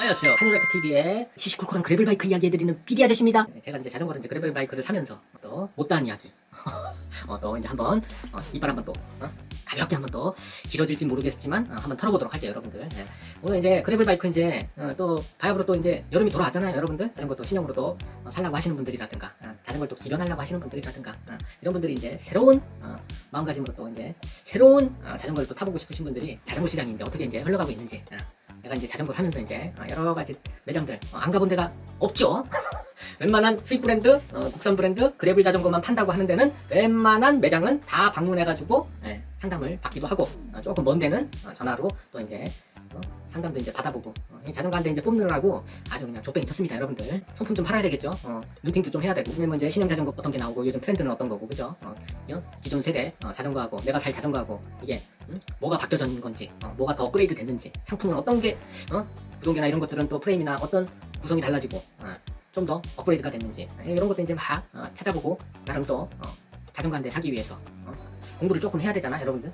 안녕하세요. 한우라이크 TV의 시시콜콜한 그래블바이크 이야기 해드리는 비디 아저씨입니다. 제가 이제 자전거를 이제 그래블바이크를 사면서 또 못다한 이야기 또 이제 한번 이빨 한번 또 가볍게 한번 또 길어질지 모르겠지만 한번 털어보도록 할게요, 여러분들. 오늘 이제 그래블바이크 이제 또 바이브로 또 이제 여름이 돌아왔잖아요, 여러분들. 자전거 또 신형으로 또 살라고 하시는 분들이라든가 자전거를 또 기변하려고 하시는 분들이라든가 이런 분들이 이제 새로운 마음가짐으로 또 이제 새로운 자전거를 또 타보고 싶으신 분들이 자전거 시장이 이제 어떻게 이제 흘러가고 있는지 내가 이제 자전거 사면서 이제 여러 가지 매장들 안 가본 데가 없죠. 웬만한 수입 브랜드, 국산 브랜드, 그래블 자전거만 판다고 하는 데는 웬만한 매장은 다 방문해가지고 상담을 받기도 하고 조금 먼 데는 전화로 또 이제 상담도 이제 받아보고 이 자전거 한 대 이제 뽑느라고 아주 그냥 족뱅이 쳤습니다, 여러분들. 손품 좀 팔아야 되겠죠. 루팅도 좀 해야 되고. 왜냐면 이제 신형 자전거 어떤 게 나오고 요즘 트렌드는 어떤 거고, 그죠? 기존 세대 자전거하고 내가 살 자전거하고 이게 뭐가 바뀌어진 건지, 뭐가 더 업그레이드 됐는지, 상품은 어떤 게 구동계나 이런 것들은 또 프레임이나 어떤 구성이 달라지고 좀 더 업그레이드가 됐는지 이런 것도 이제 막 찾아보고 나름 또 자전거 한 대 사기 위해서 공부를 조금 해야 되잖아, 여러분들.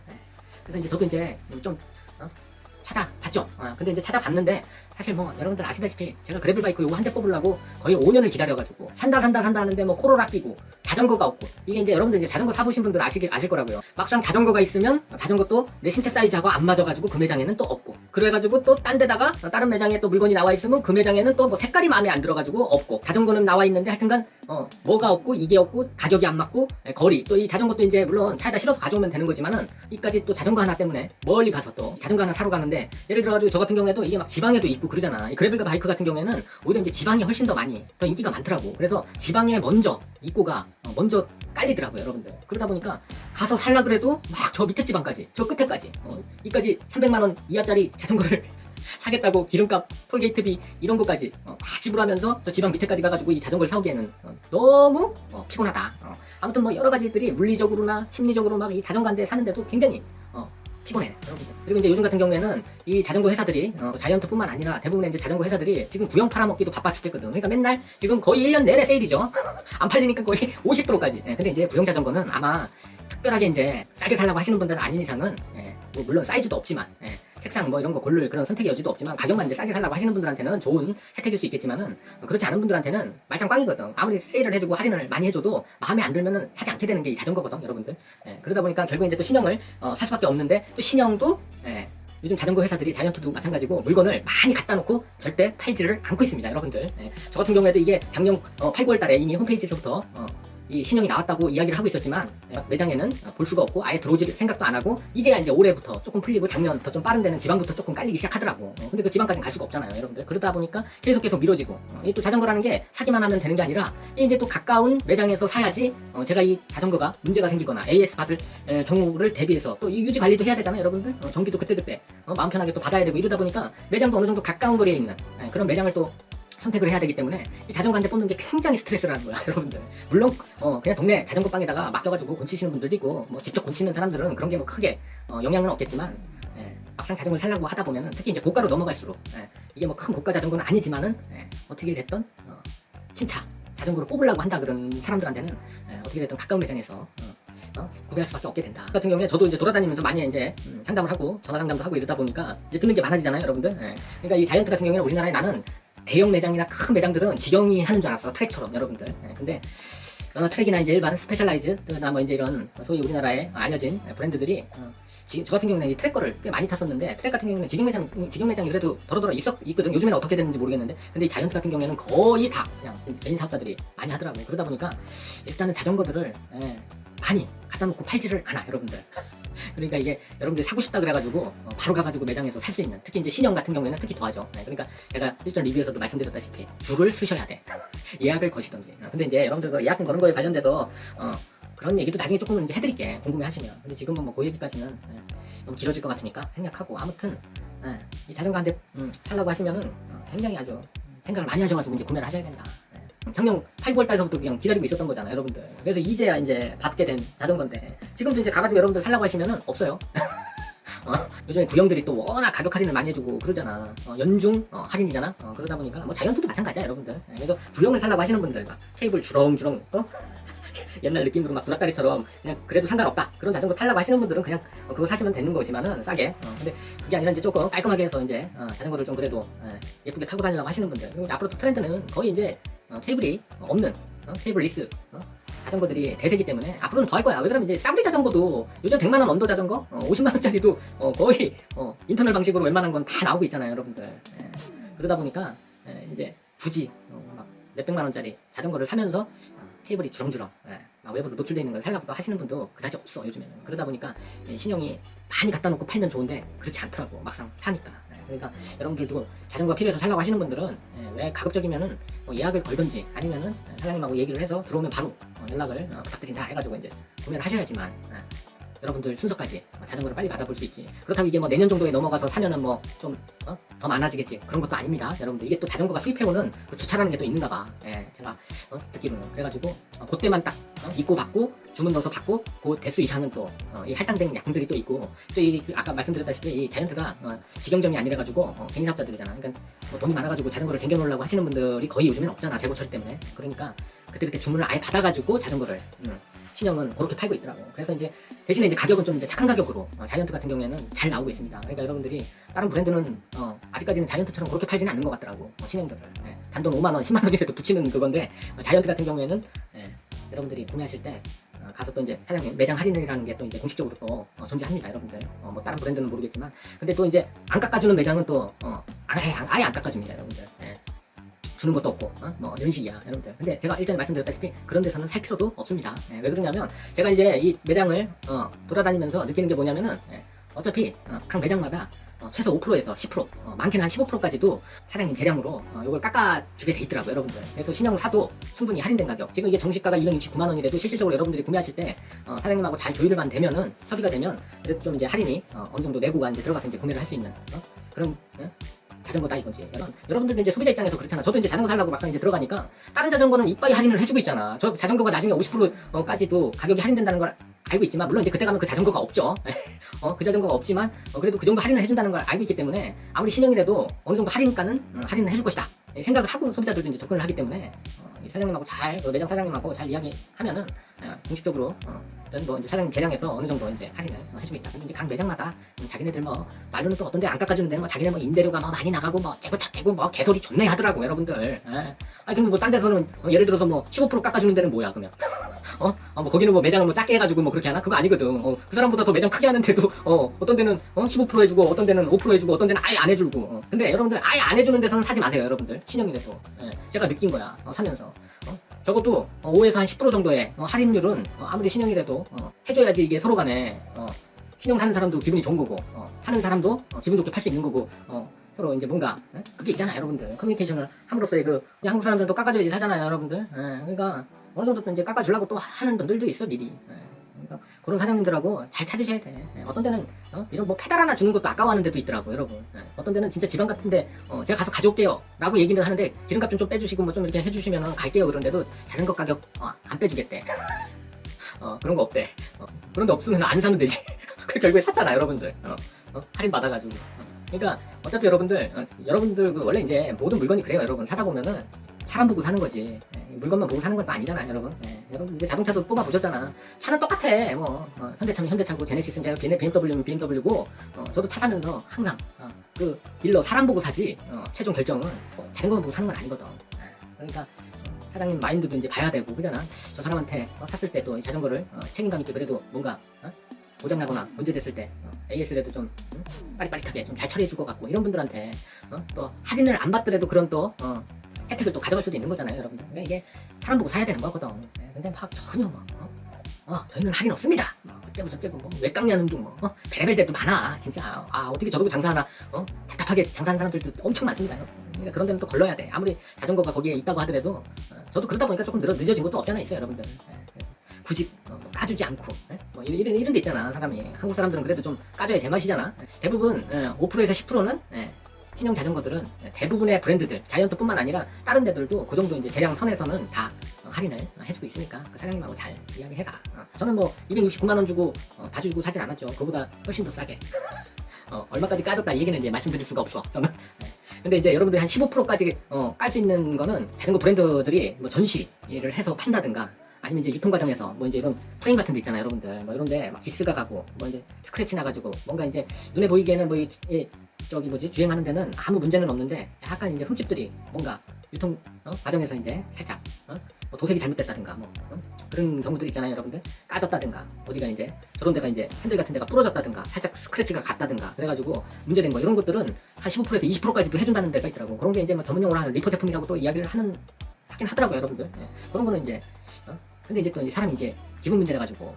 그래서 이제 저도 이제 좀 찾아봤죠. 근데 이제 찾아봤는데 사실 뭐 여러분들 아시다시피 제가 그래블 바이크 요거 한 대 뽑으려고 거의 5년을 기다려가지고 산다 하는데 뭐 코로나 끼고 자전거가 없고, 이게 이제 여러분들 이제 자전거 사보신 분들 아실 거라고요. 막상 자전거가 있으면 자전거도 내 신체 사이즈하고 안 맞아가지고 그 매장에는 또 없고, 그래가지고 또 딴 데다가 다른 매장에 또 물건이 나와 있으면 그 매장에는 또 뭐 색깔이 마음에 안 들어가지고 없고, 자전거는 나와 있는데 하여튼간 뭐가 없고 이게 없고 가격이 안 맞고 거리 또 이 자전거도 이제 물론 차에다 실어서 가져오면 되는 거지만은 이까지 또 자전거 하나 때문에 멀리 가서 또 자전거 하나 사러 가는데, 예를 들어가지고 저 같은 경우에도 이게 막 지방에도 있고 그러잖아. 이 그래블 바이크 같은 경우에는 오히려 이제 지방이 훨씬 더 많이 더 인기가 많더라고. 그래서 지방에 먼저 입고가 먼저 깔리더라고요, 여러분들. 그러다 보니까 가서 살라 그래도 막 저 밑에 지방까지, 저 끝에까지 이까지 300만 원 이하짜리 자전거를 사겠다고 기름값, 톨게이트비 이런 것까지 다 지불하면서 저 지방 밑에까지 가가지고 이 자전거를 사오기에는 너무 피곤하다. 아무튼 뭐 여러 가지들이 물리적으로나 심리적으로 막 이 자전거 한 대 사는데도 굉장히 피곤해, 여러분들. 그리고 이제 요즘 같은 경우에는 이 자전거 회사들이 자이언트뿐만 아니라 대부분의 이제 자전거 회사들이 지금 구형 팔아먹기도 바빠 죽겠거든. 그러니까 맨날 지금 거의 1년 내내 세일이죠. 안 팔리니까 거의 50%까지. 근데 이제 구형 자전거는 아마 특별하게 이제 싸게 살라고 하시는 분들은 아닌 이상은 뭐 물론 사이즈도 없지만 색상 뭐 이런 거 고를 그런 선택의 여지도 없지만 가격만 이제 싸게 살라고 하시는 분들한테는 좋은 혜택일 수 있겠지만은 그렇지 않은 분들한테는 말짱 꽝이거든. 아무리 세일을 해주고 할인을 많이 해줘도 마음에 안 들면은 사지 않게 되는 게 이 자전거거든, 여러분들. 그러다 보니까 결국 이제 또 신형을 살 수밖에 없는데, 또 신형도 요즘 자전거 회사들이 자이언트도 마찬가지고 물건을 많이 갖다 놓고 절대 팔지를 않고 있습니다, 여러분들. 저 같은 경우에도 이게 작년 8, 9월 달에 이미 홈페이지에서부터 이 신형이 나왔다고 이야기를 하고 있었지만 매장에는 볼 수가 없고 아예 들어오질 생각도 안 하고, 이제야 이제 올해부터 조금 풀리고 작년부터 좀 빠른 데는 지방부터 조금 깔리기 시작하더라고. 근데 그 지방까지는 갈 수가 없잖아요, 여러분들. 그러다 보니까 계속 미뤄지고, 또 자전거라는 게 사기만 하면 되는 게 아니라 이제 또 가까운 매장에서 사야지 제가 이 자전거가 문제가 생기거나 AS 받을 경우를 대비해서 또 유지 관리도 해야 되잖아요, 여러분들. 정비도 그때그때 마음 편하게 또 받아야 되고, 이러다 보니까 매장도 어느 정도 가까운 거리에 있는 그런 매장을 또 선택을 해야 되기 때문에 이 자전거 한 대 뽑는 게 굉장히 스트레스라는 거야, 여러분들. 물론 그냥 동네 자전거 빵에다가 맡겨가지고 곤치시는 분들도 있고, 뭐 직접 곤치는 사람들은 그런 게 뭐 크게 영향은 없겠지만 막상 자전거를 살려고 하다 보면은 특히 이제 고가로 넘어갈수록 이게 뭐 큰 고가 자전거는 아니지만은 어떻게 됐든 신차 자전거를 뽑으려고 한다 그런 사람들한테는 어떻게 됐든 가까운 매장에서 구매할 수밖에 없게 된다. 그 같은 경우에 저도 이제 돌아다니면서 많이 이제 상담을 하고 전화 상담도 하고 이러다 보니까 이제 듣는 게 많아지잖아요, 여러분들. 그러니까 이 자이언트 같은 경우에는 우리나라에 나는 대형 매장이나 큰 매장들은 직영이 하는 줄 알았어, 트랙처럼, 여러분들. 근데 트랙이나 이제 일반 스페셜라이즈나 뭐 이제 이런 소위 우리나라에 알려진 브랜드들이 저 같은 경우는 이 트랙 거를 꽤 많이 탔었는데, 트랙 같은 경우는 직영 매장이 그래도 더러더러 있거든. 요즘에는 어떻게 됐는지 모르겠는데, 근데 이 자이언트 같은 경우에는 거의 다 그냥 개인 사업자들이 많이 하더라고요. 그러다 보니까 일단은 자전거들을 많이 갖다 놓고 팔지를 않아, 여러분들. 그러니까 이게 여러분들이 사고 싶다 그래가지고 바로 가가지고 매장에서 살 수 있는, 특히 이제 신형 같은 경우에는 특히 더하죠. 그러니까 제가 일전 리뷰에서도 말씀드렸다시피 줄을 쓰셔야 돼. 예약을 거시던지. 근데 이제 여러분들 그 예약금 거는 거에 관련돼서 그런 얘기도 나중에 조금 이제 해드릴게, 궁금해하시면. 근데 지금은 뭐 그 얘기까지는 너무 길어질 것 같으니까 생략하고, 아무튼 이 자전거 한 대 살라고 하시면은 굉장히 아주 생각을 많이 하셔가지고 이제 구매를 하셔야 된다. 작년 8, 9월 달서부터 그냥 기다리고 있었던 거잖아요, 여러분들. 그래서 이제야 이제 받게 된 자전거인데, 지금도 이제 가가지고 여러분들 살라고 하시면은 없어요. 요즘에 구형들이 또 워낙 가격 할인을 많이 해주고 그러잖아. 연중 할인이잖아. 그러다 보니까 뭐 자이언트도 마찬가지야, 여러분들. 그래서 구형을 살라고 하시는 분들 막 케이블 주렁주렁 옛날 느낌으로 막 구닥다리처럼 그냥 그래도 상관없다 그런 자전거 타려고 하시는 분들은 그냥 그거 사시면 되는 거지만은 싸게. 근데 그게 아니라 이제 조금 깔끔하게 해서 이제 자전거를 좀 그래도 예쁘게 타고 다니려고 하시는 분들. 그리고 앞으로 또 트렌드는 거의 이제 케이블이 없는 케이블리스 자전거들이 대세기 때문에 앞으로는 더 할 거야. 왜 그러면 이제 싸구리 자전거도 요즘 100만 원 언더 자전거 50만 원짜리도 거의 인터널 방식으로 웬만한 건 다 나오고 있잖아요, 여러분들. 그러다 보니까 이제 굳이 막 몇백만 원짜리 자전거를 사면서 케이블이 주렁주렁 막 외부로 노출되어 있는 걸 살려고 또 하시는 분도 그다지 없어 요즘에는. 그러다 보니까 신형이 많이 갖다 놓고 팔면 좋은데 그렇지 않더라고 막상 사니까. 그러니까 여러분들도 자전거 필요해서 살려고 하시는 분들은 왜 가급적이면은 예약을 걸든지 아니면은 사장님하고 얘기를 해서 들어오면 바로 연락을 부탁드린다 해가지고 이제 구매를 하셔야지만 여러분들 순서까지 자전거를 빨리 받아볼 수 있지. 그렇다고 이게 뭐 내년 정도에 넘어가서 사면은 뭐 좀 더 많아지겠지. 그런 것도 아닙니다, 여러분들. 이게 또 자전거가 수입해오는 그 주차라는 게 또 있는가 봐. 제가 듣기로는. 그래가지고 그때만 딱 입고 받고 주문 넣어서 받고 그 대수 이상은 또 이 할당된 약품들이 또 있고 또 이 아까 말씀드렸다시피 이 자이언트가 직영점이 아니래가지고 개인사업자들이잖아. 그러니까 뭐 돈이 많아가지고 자전거를 쟁겨놓으려고 하시는 분들이 거의 요즘에는 없잖아, 재고 처리 때문에. 그러니까 그때 주문을 아예 받아가지고 자전거를 신형은 그렇게 팔고 있더라고. 그래서 이제 대신에 이제 가격은 좀 이제 착한 가격으로 자이언트 같은 경우에는 잘 나오고 있습니다. 그러니까 여러분들이 다른 브랜드는 아직까지는 자이언트처럼 그렇게 팔지는 않는 것 같더라고. 신형들을 단돈 5만 원, 10만 원이라도 붙이는 그건데 자이언트 같은 경우에는 여러분들이 구매하실 때 가서 또 이제 사장님 매장 할인이라는 게 또 이제 공식적으로 또 존재합니다, 여러분들. 뭐 다른 브랜드는 모르겠지만 근데 또 이제 안 깎아주는 매장은 또 아예 안 깎아줍니다, 여러분들. 주는 것도 없고 뭐 이런 식이야, 여러분들. 근데 제가 일전에 말씀드렸다시피 그런 데서는 살 필요도 없습니다. 왜 그러냐면 제가 이제 이 매장을 돌아다니면서 느끼는 게 뭐냐면은 어차피 각 매장마다 최소 5%에서 10%, 많게는 한 15%까지도 사장님 재량으로 이걸 깎아주게 돼 있더라고요, 여러분들. 그래서 신형 사도 충분히 할인된 가격. 지금 이게 정식가가 269만 원이라도 실질적으로 여러분들이 구매하실 때 사장님하고 잘 조율만 되면은 협의가 되면 그래도 좀 이제 할인이 어느 정도 내고가 이제 들어가서 이제 구매를 할 수 있는 그런 자전거다 이거지. 여러분들도 이제 소비자 입장에서 그렇잖아. 저도 이제 자전거 살려고 막상 이제 들어가니까 다른 자전거는 이빠이 할인을 해주고 있잖아. 저 자전거가 나중에 50%까지도 가격이 할인된다는 걸 알고 있지만 물론 이제 그때 가면 그 자전거가 없죠. 그 자전거가 없지만 그래도 그 정도 할인을 해준다는 걸 알고 있기 때문에 아무리 신형이라도 어느 정도 할인가는 할인을 해줄 것이다 생각을 하고 소비자들도 이제 접근을 하기 때문에 사장님하고 잘 매장 사장님하고 잘 이야기하면은 공식적으로 뭐 이제 사장님 계량해서 어느 정도 이제 할인을 해주고 있다. 근데 이제 각 매장마다 자기네들 뭐 말로는 또 어떤 데 안 깎아주는 데는 뭐 자기네 뭐 임대료가 뭐 많이 나가고 뭐 재고 착재고 뭐 개소리 존내 하더라고, 여러분들. 그럼 뭐 딴 데서는 예를 들어서 뭐 15% 깎아주는 데는 뭐야 그러면? 뭐 거기는 뭐 매장을 뭐 작게 해가지고 뭐 그렇게 하나? 그거 아니거든. 그 사람보다 더 매장 크게 하는데도 어떤 데는 15% 해주고 어떤 데는 5% 해주고 어떤 데는 아예 안 해주고. 근데 여러분들 아예 안 해주는 데서는 사지 마세요, 여러분들. 신형이라도. 제가 느낀 거야, 사면서. 적어도 5에서 한 10% 정도의 할인율은 아무리 신형이라도 해줘야지 이게 서로 간에 신형 사는 사람도 기분이 좋은 거고 파는 사람도 기분 좋게 팔 수 있는 거고 서로 이제 뭔가 그게 있잖아요, 여러분들. 커뮤니케이션을 함으로써의 한국 사람들도 깎아줘야지 사잖아요, 여러분들. 그러니까 어느 정도 또 이제 깎아주려고 또 하는 분들도 있어, 미리. 그러니까 그런 사장님들하고 잘 찾으셔야 돼. 어떤 데는 이런 뭐 페달 하나 주는 것도 아까워하는 데도 있더라고, 여러분. 어떤 데는 진짜 지방 같은데 제가 가서 가져올게요 라고 얘기는 하는데 기름값 좀 빼주시고 뭐 좀 이렇게 해주시면 갈게요 그런데도 자전거 가격 안 빼주겠대. 그런 거 없대. 그런 데 없으면 안 사면 되지. 그 결국에 샀잖아, 여러분들. 할인 받아가지고. 그러니까 어차피 여러분들 원래 이제 모든 물건이 그래요, 여러분. 사다 보면은 사람 보고 사는 거지. 물건만 보고 사는 건 또 아니잖아요, 여러분. 여러분 이제 자동차도 뽑아 보셨잖아. 차는 똑같아. 뭐 현대차면 현대차고 제네시스는 BMW면 BMW고. 저도 차 사면서 항상 그 딜러 사람 보고 사지. 최종 결정은 자전거만 보고 사는 건 아니거든. 그러니까 사장님 마인드도 이제 봐야 되고 그잖아. 저 사람한테 샀을 때 또 자전거를 책임감 있게 그래도 뭔가 고장나거나 문제됐을 때 AS라도 좀 빠릿빠릿하게 좀 잘 처리해 줄 것 같고 이런 분들한테 또 할인을 안 받더라도 그런 또 혜택을 또 가져갈 수도 있는 거잖아요, 여러분들. 그러니까 이게 사람 보고 사야 되는 거거든. 근데 막 전혀 저희는 할인 없습니다. 어째고 저째고 왜 깎냐는 둥 베레벨 데도 많아, 진짜. 어떻게 저러고 장사하나 답답하게 장사하는 사람들도 엄청 많습니다. 그러니까 그런 데는 또 걸러야 돼. 아무리 자전거가 거기에 있다고 하더라도 저도 그러다 보니까 조금 늦어진 것도 없잖아 있어요, 여러분들. 그래서 굳이 까주지 않고 뭐 이런 데 있잖아, 사람이. 한국 사람들은 그래도 좀 까줘야 제맛이잖아. 대부분 5%에서 10%는 신형 자전거들은 대부분의 브랜드들, 자이언트뿐만 아니라 다른 데들도 그 정도 이제 재량 선에서는 다 할인을 해주고 있으니까 그 사장님하고 잘 이야기해라. 저는 뭐 269만 원 주고 다 주고 사진 않았죠. 그거보다 훨씬 더 싸게. 얼마까지 까졌다 이 얘기는 이제 말씀드릴 수가 없어, 저는. 근데 이제 여러분들이 한 15%까지 깔 수 있는 거는 자전거 브랜드들이 뭐 전시를 해서 판다든가 아니면 이제 유통 과정에서 뭐 이제 이런 프레임 같은 데 있잖아요, 여러분들. 뭐 이런데 막 기스가 가고 뭐 이제 스크래치 나가지고 뭔가 이제 눈에 보이기에는 뭐 저기 뭐지 주행하는 데는 아무 문제는 없는데 약간 이제 흠집들이 뭔가 유통 과정에서 이제 살짝 뭐 도색이 잘못됐다든가 뭐 그런 경우들 있잖아요, 여러분들. 까졌다든가 어디가 이제 저런 데가 이제 핸들 같은 데가 부러졌다든가 살짝 스크래치가 갔다든가 그래가지고 문제된 거 이런 것들은 한 15%에서 20%까지도 해준다는 데가 있더라고. 그런 게 이제 뭐 전문용어로 하는 리퍼 제품이라고 또 이야기를 하긴 하더라고요, 여러분들. 예. 그런 거는 이제 근데 이제 또 이제 사람이 이제 기분 문제라 가지고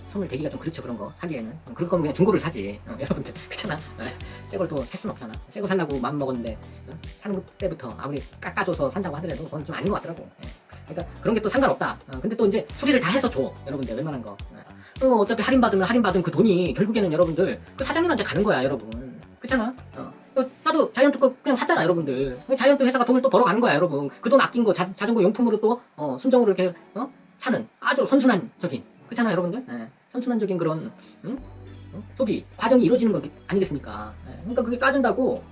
선물 대기가 좀 그렇죠, 그런 거 사기에는. 그럴 거면 그냥 중고를 사지, 여러분들. 그렇잖아. 새 걸 또 살 순 없잖아. 새 거 살라고 마음 먹었는데 사는 때부터 아무리 깎아줘서 산다고 하더라도 그건 좀 아닌 것 같더라고. 그러니까 그런 게 또 상관없다. 근데 또 이제 수리를 다 해서 줘, 여러분들. 웬만한 거. 어차피 할인 받은 그 돈이 결국에는 여러분들 그 사장님한테 가는 거야, 여러분. 그렇잖아. 나도 자이언트 거 그냥 샀잖아, 여러분들. 자이언트 회사가 돈을 또 벌어가는 거야, 여러분. 그 돈 아낀 거 자전거 용품으로 또 순정으로 이렇게 사는 아주 선순환적인, 그렇잖아, 여러분들. 선순환적인 그런 소비 과정이 이루어지는 거 아니겠습니까? 그러니까 그게 까준다고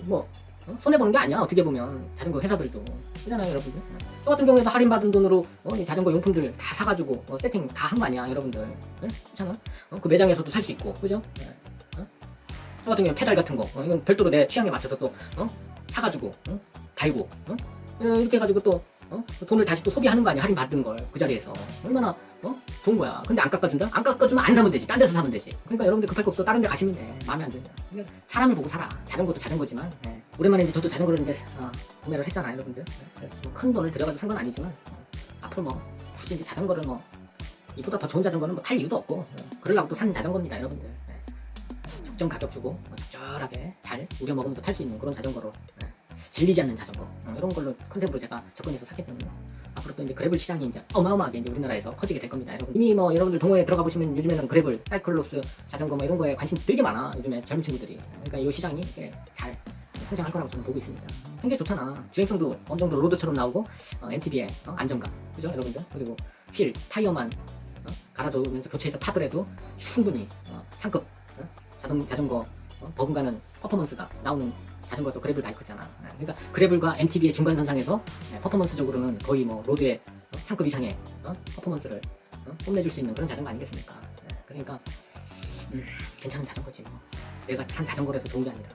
뭐 손해 보는 게 아니야, 어떻게 보면. 자전거 회사들도 그렇잖아요, 여러분들. 저 같은 경우에도 할인 받은 돈으로 이 자전거 용품들 다 사가지고 세팅 다 한 거 아니야, 여러분들. 그렇잖아. 그 매장에서도 살 수 있고, 그죠? 저 같은 경우는 페달 같은 거 이건 별도로 내 취향에 맞춰서 또 사가지고 달고 이렇게 해가지고 또 돈을 다시 또 소비하는 거 아니야, 할인 받은 걸 그 자리에서. 얼마나 좋은 거야. 근데 안 깎아준다? 안 깎아주면 안 사면 되지, 딴 데서 사면 되지. 그러니까 여러분들 급할 거 없어, 다른 데 가시면 돼. 마음에 안 들면. 그러니까 사람을 보고 살아. 자전거도 자전거지만. 오랜만에 이제 저도 자전거를 이제 구매를 했잖아요, 여러분들. 그래서 뭐큰 돈을 들여가지고 산 건 아니지만 앞으로 뭐 굳이 이제 자전거를 뭐 이보다 더 좋은 자전거는 뭐 탈 이유도 없고 그러려고 또 산 자전거입니다, 여러분들. 적정 가격 주고 적절하게 잘 우려 먹으면서 탈 수 있는 그런 자전거로, 질리지 않는 자전거 이런 걸로 컨셉으로 제가 접근해서 샀기 때문에 앞으로 또 이제 그래블 시장이 이제 어마어마하게 이제 우리나라에서 커지게 될 겁니다, 여러분. 이미 뭐 여러분들 동호회 들어가 보시면 요즘에는 그래블, 사이클로스, 자전거 뭐 이런 거에 관심 되게 많아, 요즘에 젊은 친구들이. 그러니까 이 시장이 잘 성장할 거라고 저는 보고 있습니다. 굉장히 좋잖아. 주행성도 어느 정도 로드처럼 나오고 MTB의 안정감, 그죠, 여러분들. 그리고 휠, 타이어만 갈아주면서 교체해서 타더라도 충분히 상급 자전거 버금가는 퍼포먼스가 나오는 자전거도 그래블 바이크잖아. 그러니까 그래블과 MTB의 중간선상에서 퍼포먼스적으로는 거의 뭐 로드의 상급 이상의 퍼포먼스를 뽐내줄 수 있는 그런 자전거 아니겠습니까? 그러니까 괜찮은 자전거지 뭐. 내가 산 자전거라서 좋은 게 아니라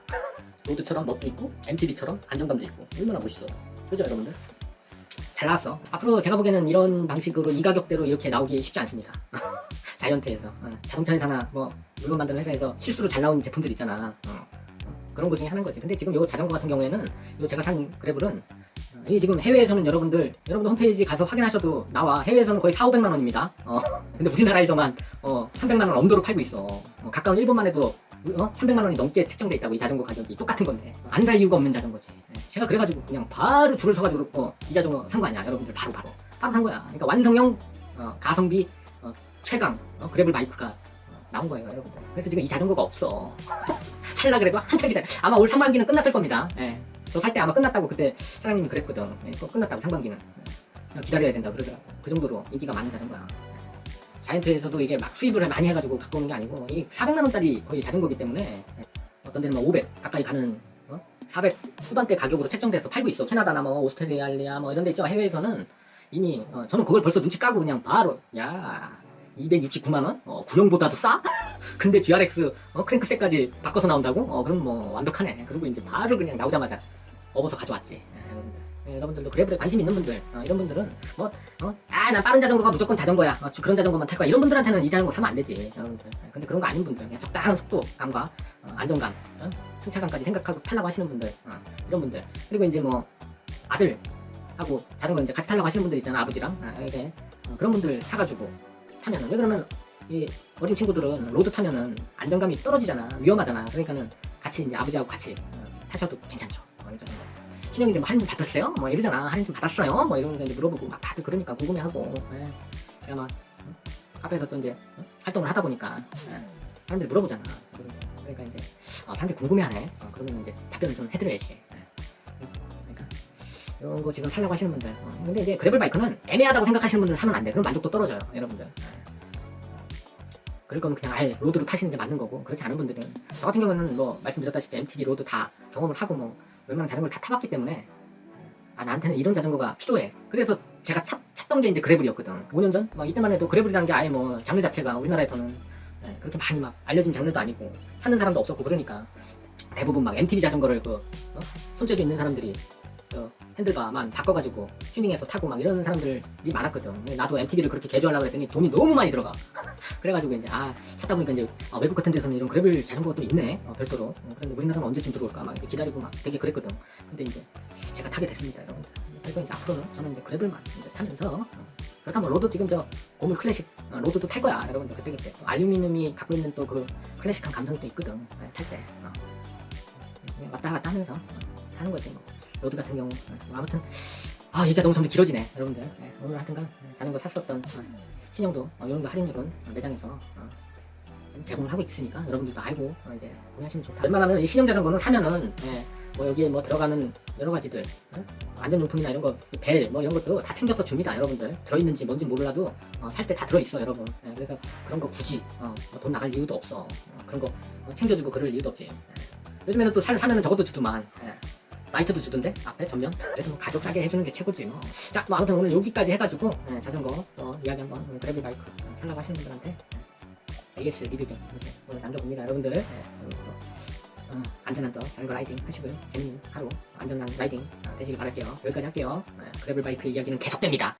로드처럼 멋도 있고 MTB처럼 안정감도 있고 얼마나 멋있어, 그죠, 여러분들? 잘 나왔어. 앞으로 제가 보기에는 이런 방식으로 이 가격대로 이렇게 나오기 쉽지 않습니다. 자이언트에서 자동차 회사나 뭐 물건 만드는 회사에서 실수로 잘 나온 제품들 있잖아. 그런 거 중에 하나인 거지. 근데 지금 요 자전거 같은 경우에는 요 제가 산 그래블은 이게 지금 해외에서는 여러분들 홈페이지 가서 확인하셔도 나와. 해외에서는 거의 4,500만 원입니다. 근데 우리나라에서만 300만 원 엄도로 팔고 있어. 가까운 일본만 해도 300만 원이 넘게 책정돼 있다고. 이 자전거 가격이 똑같은 건데 안 살 이유가 없는 자전거지. 제가 그래가지고 그냥 바로 줄을 서가지고 이 자전거 산 거 아니야, 여러분들. 바로 산 거야. 그러니까 완성형 가성비 최강 그래블 바이크가 나온 거예요, 여러분들. 그래서 지금 이 자전거가 없어. 살라 그래도 한참 기다려. 아마 올 상반기는 끝났을 겁니다. 저 살 때 아마 끝났다고 그때 사장님이 그랬거든. 또 끝났다고, 상반기는. 기다려야 된다 그러더라고. 그 정도로 인기가 많은 자전거야. 자이언트에서도 이게 막 수입을 많이 해가지고 갖고 오는 게 아니고 이게 400만 원짜리 거의 자전거기 때문에 어떤 데는 뭐 500 가까이 가는 400 후반대 가격으로 책정돼서 팔고 있어. 캐나다나 뭐 오스트레일리아 뭐 이런 데 있죠. 해외에서는 이미 저는 그걸 벌써 눈치 까고 그냥 바로 269만 원? 구형보다도 싸? 근데 GRX 크랭크셋까지 바꿔서 나온다고? 그럼 뭐 완벽하네. 그리고 이제 바로 그냥 나오자마자 업어서 가져왔지. 여러분들도 그래블에 관심 있는 분들, 이런 분들은 난 빠른 자전거가 무조건 자전거야, 그런 자전거만 탈 거야, 이런 분들한테는 이 자전거 사면 안 되지, 여러분들. 근데 그런 거 아닌 분들, 그냥 적당한 속도감과 안정감, 승차감까지 생각하고 타려고 하시는 분들, 이런 분들. 그리고 이제 뭐 아들하고 자전거 이제 같이 타려고 하시는 분들 있잖아, 아버지랑. 이렇게 그런 분들 사가지고 타면은, 왜 그러면 이 어린 친구들은 로드 타면은 안정감이 떨어지잖아, 위험하잖아. 그러니까는 같이 이제 아버지하고 같이 타셔도 괜찮죠. 신형인데 뭐 할인 좀 받았어요? 뭐 이러잖아. 할인 좀 받았어요? 뭐 이러면서 이제 물어보고 막 다들 그러니까 궁금해하고. 제가 막 카페에서 또 이제 활동을 하다 보니까 사람들이 물어보잖아. 그러니까 이제 사람들이 궁금해하네. 그러면 이제 답변을 좀 해드려야지. 그러니까 이런 거 지금 살려고 하시는 분들. 근데 이제 그래블 바이크는 애매하다고 생각하시는 분들은 사면 안 돼. 그럼 만족도 떨어져요, 여러분들. 그럴 거면 그냥 아예 로드로 타시는 게 맞는 거고, 그렇지 않은 분들은, 저 같은 경우는 뭐 말씀드렸다시피 MTB 로드 다 경험을 하고 뭐 웬만한 자전거를 다 타봤기 때문에 나한테는 이런 자전거가 필요해. 그래서 제가 샀던 게 이제 그래블이었거든. 5년 전? 막 이때만 해도 그래블이라는 게 아예 뭐 장르 자체가 우리나라에서는 그렇게 많이 막 알려진 장르도 아니고 찾는 사람도 없었고 그러니까 대부분 막 MTB 자전거를 손재주 있는 사람들이 핸들바만 바꿔가지고 튜닝해서 타고 막 이런 사람들이 많았거든. 나도 MTB를 그렇게 개조하려고 했더니 돈이 너무 많이 들어가. 그래가지고 이제 찾다 보니까 이제 외국 같은 데서는 이런 그래블 자전거가 또 있네, 별도로. 그런데 우리나라는 언제쯤 들어올까 막 이렇게 기다리고 막 되게 그랬거든. 근데 이제 제가 타게 됐습니다, 여러분들. 그래서 이제 앞으로는 저는 이제 그래블만 이제 타면서 그렇다면 뭐 로드 지금 저 고물 클래식 로드도 탈 거야, 여러분들. 그때 알루미늄이 갖고 있는 또 그 클래식한 감성이 또 있거든, 탈 때. 왔다 갔다 하면서 타는 거지 뭐. 로드 같은 경우 아무튼 얘기가 너무 점점 길어지네, 여러분들. 오늘 하여튼간 자전거 샀었던 신형도 이 정도 할인율은 매장에서 제공을 하고 있으니까 여러분들도 알고 이제 구매하시면 좋다. 웬만하면 이 신형 자전거는 사면은 뭐 여기에 뭐 들어가는 여러 가지들 안전용품이나 이런 거, 벨 뭐 이런 것도 다 챙겨서 줍니다, 여러분들. 들어있는지 뭔지 몰라도 살 때 다 들어있어, 여러분. 그래서 그런 거 굳이 돈 나갈 이유도 없어. 그런 거 챙겨주고 그럴 이유도 없지. 요즘에는 또 사면은 저것도 주더만. 라이트도 주던데 앞에 전면. 그래서 뭐 가격 싸게 해주는 게 최고지 뭐. 자, 뭐 아무튼 오늘 여기까지 해가지고 자전거 이야기 한번 그래블 바이크 살라고 하시는 분들한테 AS 리뷰 좀 이렇게 오늘 남겨봅니다, 여러분들. 그리고 또 안전한 또 자전거 라이딩 하시고요. 재밌는 하루 안전한 라이딩 되시길 바랄게요. 여기까지 할게요. 그래블 바이크 이야기는 계속됩니다.